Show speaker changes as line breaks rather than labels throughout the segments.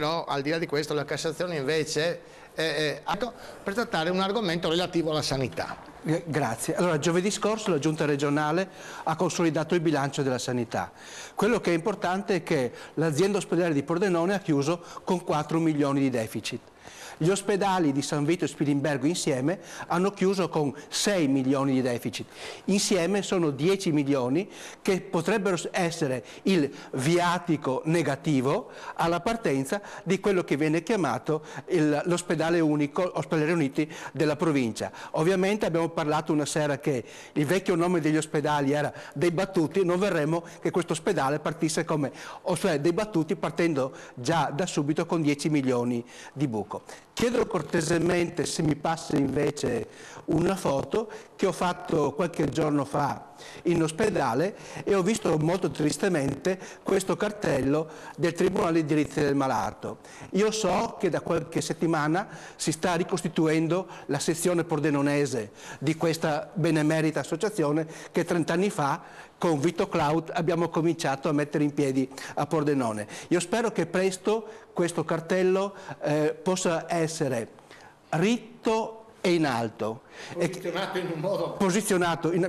Però al di là di questo la Cassazione invece per trattare un argomento relativo alla sanità.
Grazie. Allora, giovedì scorso la Giunta regionale ha consolidato il bilancio della sanità. Quello che è importante è che l'azienda ospedaliera di Pordenone ha chiuso con 4 milioni di deficit. Gli ospedali di San Vito e Spilimbergo insieme hanno chiuso con 6 milioni di deficit. Insieme sono 10 milioni che potrebbero essere il viatico negativo alla partenza di quello che viene chiamato l'ospedale unico, ospedali uniti della provincia. Ovviamente abbiamo parlato una sera che il vecchio nome degli ospedali era dei battuti, non vorremmo che questo ospedale partisse come ospedale dei battuti partendo già da subito con 10 milioni di buco. Chiedo cortesemente se mi passa invece una foto che ho fatto qualche giorno fa in ospedale e ho visto molto tristemente questo cartello del Tribunale di Diritto del Malato. Io so che da qualche settimana si sta ricostituendo la sezione pordenonese di questa benemerita associazione che 30 anni fa con Vito Cloud abbiamo cominciato a mettere in piedi a Pordenone. Io spero che presto questo cartello possa essere ritto e in alto.
Posizionato in un modo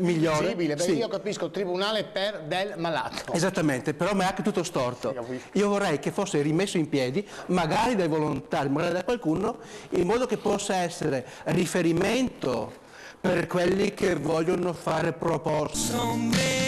migliore.
Visibile, perché
sì.
Io capisco Tribunale per del malato.
Esattamente, però mi è anche tutto storto. Io vorrei che fosse rimesso in piedi, magari dai volontari, magari da qualcuno, in modo che possa essere riferimento per quelli che vogliono fare proposte.